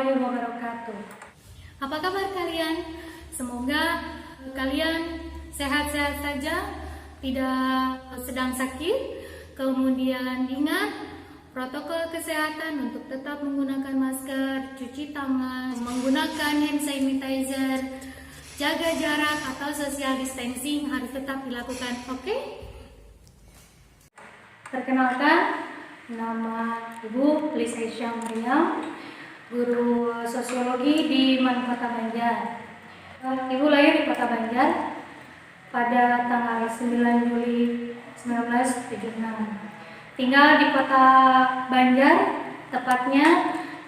warahmatullahi wabarakatuh. Apa kabar kalian? Semoga kalian sehat-sehat saja, tidak sedang sakit. Kemudian ingat protokol kesehatan untuk tetap menggunakan masker, cuci tangan, menggunakan hand sanitizer, jaga jarak atau social distancing harus tetap dilakukan, oke? Perkenalkan, nama Ibu Lisa Isya Maryam, guru sosiologi di Kota Banjar. Ibu lahir di Kota Banjar pada tanggal 9 Juli 1976. Tinggal di Kota Banjar, tepatnya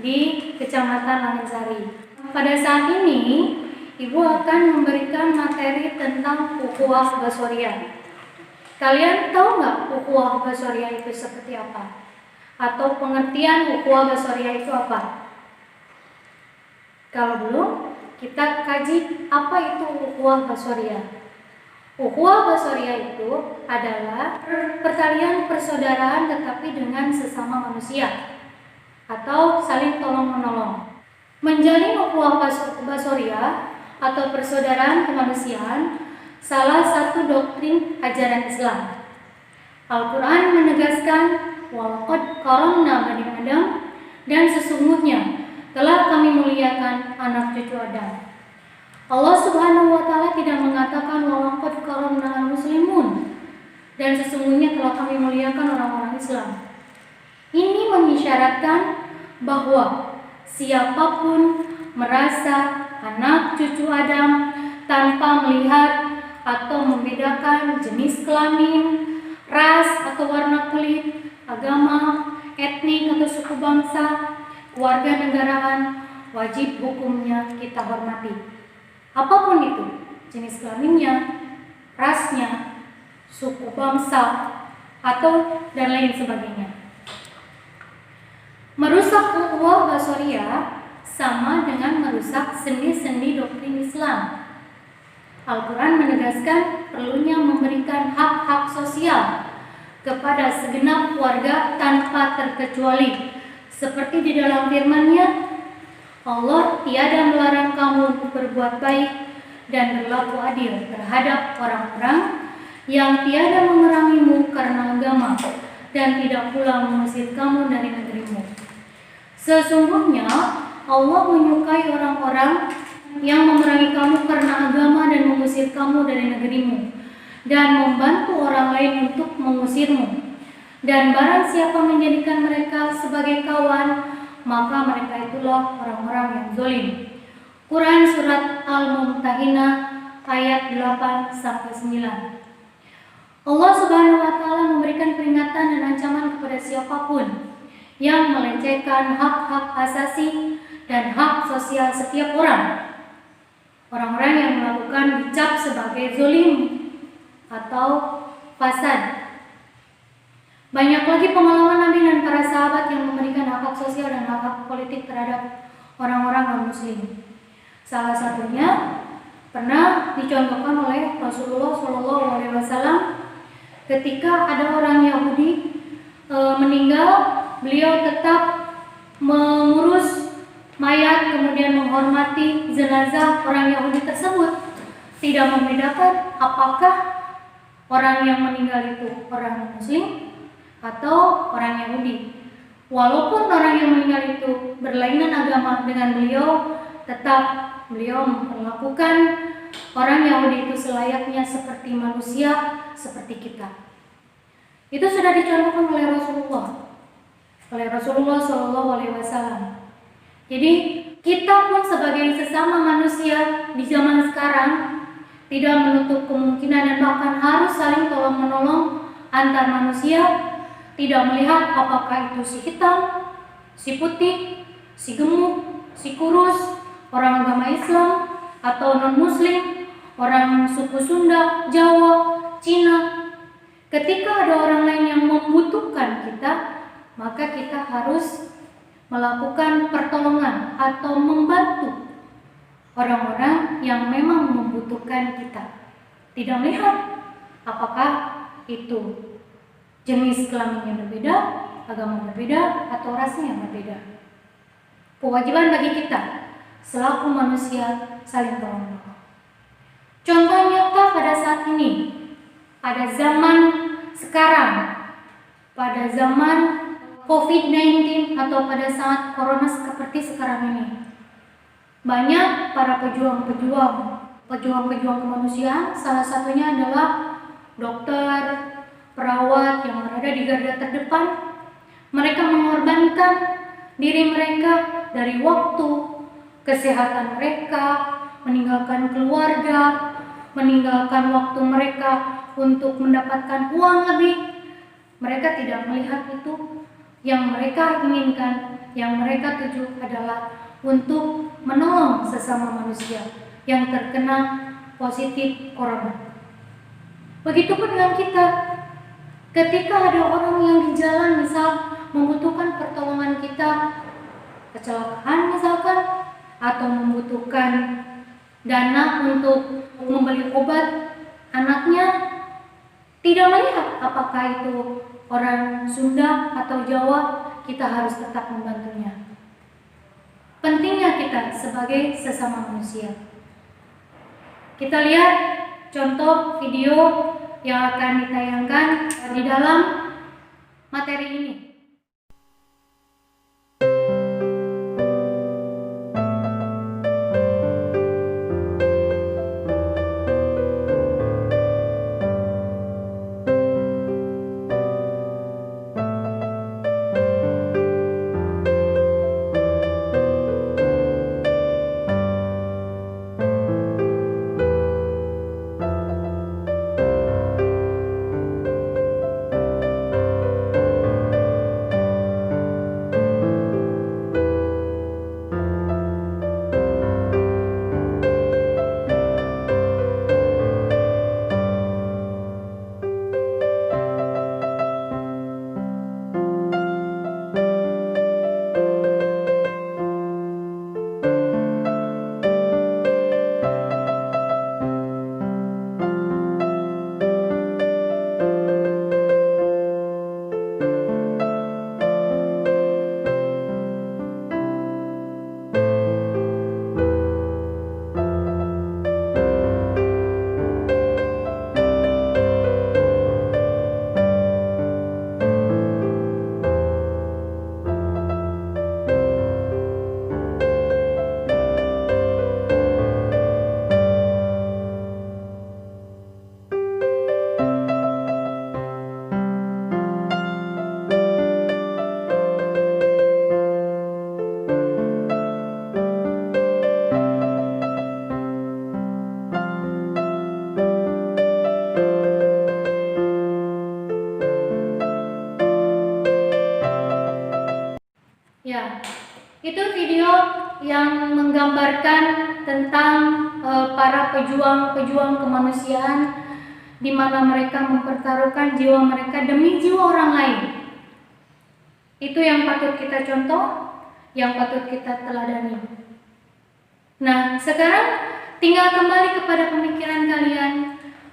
di Kecamatan Langensari. Pada saat ini, Ibu akan memberikan materi tentang ukhuwah basoriah. Kalian tahu nggak ukhuwah basoriah itu seperti apa? Atau pengertian ukhuwah basoriah itu apa? Kalau belum, kita kaji apa itu ukhuwah basoriah. Ukhuwah basoriah itu adalah pertalian persaudaraan tetapi dengan sesama manusia atau saling tolong-menolong. Menjalin ukhuwah basoriah atau persaudaraan kemanusiaan salah satu doktrin ajaran Islam. Al-Quran menegaskan walaqad karamna bani Adam, dan sesungguhnya telah kami muliakan anak cucu Adam. Allah Subhanahu wa taala tidak mengatakan walaqad karamna muslimun, dan sesungguhnya telah kami muliakan orang-orang Islam. Ini mengisyaratkan bahwa siapapun merasa anak cucu Adam tanpa melihat atau membedakan jenis kelamin, ras atau warna kulit, agama, etnik atau suku bangsa, keluarga negaraan, wajib hukumnya kita hormati. Apapun itu, jenis kelaminnya, rasnya, suku bangsa, atau dan lain sebagainya. Merusak ukhuwah basoriah sama dengan merusak sendi-sendi doktrin Islam. Al-Quran menegaskan perlunya memberikan hak-hak sosial kepada segenap warga tanpa terkecuali. Seperti di dalam firman-Nya, Allah tiada melarang kamu untuk berbuat baik dan berlaku adil terhadap orang-orang yang tiada memerangimu karena agama dan tidak pula mengusir kamu dari negerimu. Sesungguhnya Allah menyukai orang-orang yang memerangi kamu karena agama dan mengusir kamu dari negerimu, dan membantu orang lain untuk mengusirmu. Dan barang siapa menjadikan mereka sebagai kawan, maka mereka itulah orang-orang yang zalim. Quran Surat Al-Mumtahinah ayat 8-9. Allah Subhanahu wa taala memberikan peringatan dan ancaman kepada siapapun yang melecehkan hak-hak asasi dan hak sosial setiap orang. Orang-orang yang melakukan dicap sebagai zalim atau fasad. Banyak lagi pengalaman Nabi dan para sahabat yang memberikan hak-hak sosial dan hak-hak politik terhadap orang-orang non-muslim. Salah satunya pernah dicontohkan oleh Rasulullah SAW ketika ada orang Yahudi meninggal, beliau tetap mengurus mayat, kemudian menghormati jenazah orang Yahudi tersebut, tidak membedakan apakah orang yang meninggal itu orang Muslim atau orang Yahudi. Walaupun orang yang meninggal itu berlainan agama dengan beliau, tetap beliau memperlakukan orang Yahudi itu selayaknya seperti manusia, seperti kita. Itu sudah dicontohkan oleh Rasulullah SAW. Jadi kita pun sebagai sesama manusia di zaman sekarang tidak menutup kemungkinan dan bahkan harus saling tolong-menolong antar manusia, tidak melihat apakah itu si hitam, si putih, si gemuk, si kurus, orang agama Islam atau non-muslim, orang suku Sunda, Jawa, Cina. Ketika ada orang lain yang membutuhkan kita, maka kita harus melakukan pertolongan atau membantu orang-orang yang memang membutuhkan kita. Tidak melihat apakah itu jenis kelaminnya berbeda, agama berbeda, atau rasnya yang berbeda. kewajiban bagi kita selaku manusia saling tolong-menolong. Contoh nyata pada saat ini, pada zaman sekarang, pada zaman COVID-19 atau pada saat corona seperti sekarang ini, banyak para pejuang kemanusiaan, salah satunya adalah dokter, perawat yang berada di garda terdepan. Mereka mengorbankan diri mereka dari waktu, kesehatan mereka, meninggalkan keluarga, meninggalkan waktu mereka untuk mendapatkan uang lebih. Mereka tidak melihat itu. Yang mereka inginkan, yang mereka tuju adalah untuk menolong sesama manusia yang terkena positif corona. Begitupun dengan kita. Ketika ada orang yang di jalan misal membutuhkan pertolongan kita, kecelakaan misalkan, atau membutuhkan dana untuk membeli obat anaknya, tidak melihat apakah itu orang Sunda atau Jawa, kita harus tetap membantunya. Pentingnya kita sebagai sesama manusia. Kita lihat contoh video yang akan ditayangkan di dalam materi ini. Ya, itu video yang menggambarkan tentang para pejuang kemanusiaan, di mana mereka mempertaruhkan jiwa mereka demi jiwa orang lain. Itu yang patut kita contoh, yang patut kita teladani. Nah, sekarang tinggal kembali kepada pemikiran kalian.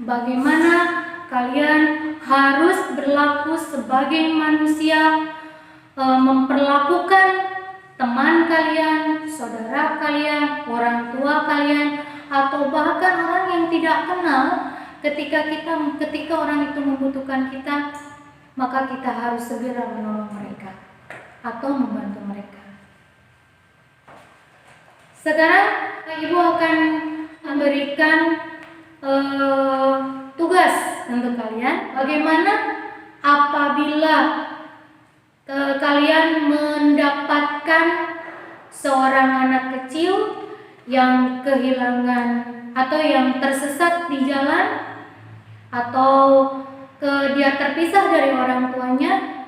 Bagaimana kalian harus berlaku sebagai manusia, memperlakukan teman kalian, saudara kalian, orang tua kalian, atau bahkan orang yang tidak kenal. Ketika orang itu membutuhkan kita, maka kita harus segera menolong mereka atau membantu mereka. Sekarang Ibu akan memberikan tugas untuk kalian. Bagaimana apabila kalian mendapatkan seorang anak kecil yang kehilangan atau yang tersesat di jalan, atau dia terpisah dari orang tuanya,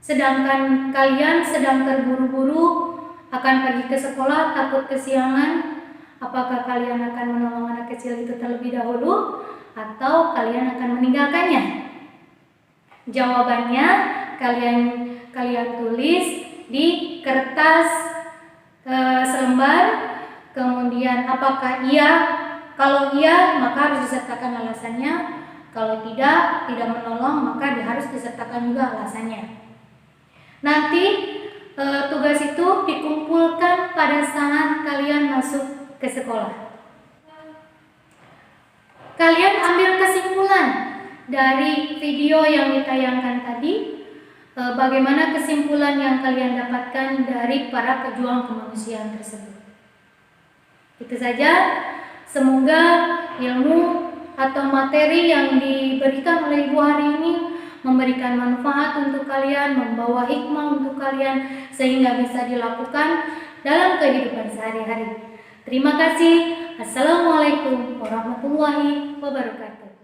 sedangkan kalian sedang terburu-buru akan pergi ke sekolah, takut kesiangan. Apakah kalian akan menolong anak kecil itu terlebih dahulu atau kalian akan meninggalkannya? Jawabannya kalian tulis di kertas selembar, kemudian apakah iya. Kalau iya, maka harus disertakan alasannya. Kalau tidak menolong, maka harus disertakan juga alasannya. Nanti tugas itu dikumpulkan pada saat kalian masuk ke sekolah. Kalian ambil kesimpulan dari video yang ditayangkan tadi, bagaimana kesimpulan yang kalian dapatkan dari para pejuang kemanusiaan tersebut. Itu saja, semoga ilmu atau materi yang diberikan oleh Ibu hari ini memberikan manfaat untuk kalian, membawa hikmah untuk kalian, sehingga bisa dilakukan dalam kehidupan sehari-hari. Terima kasih. Assalamualaikum warahmatullahi wabarakatuh.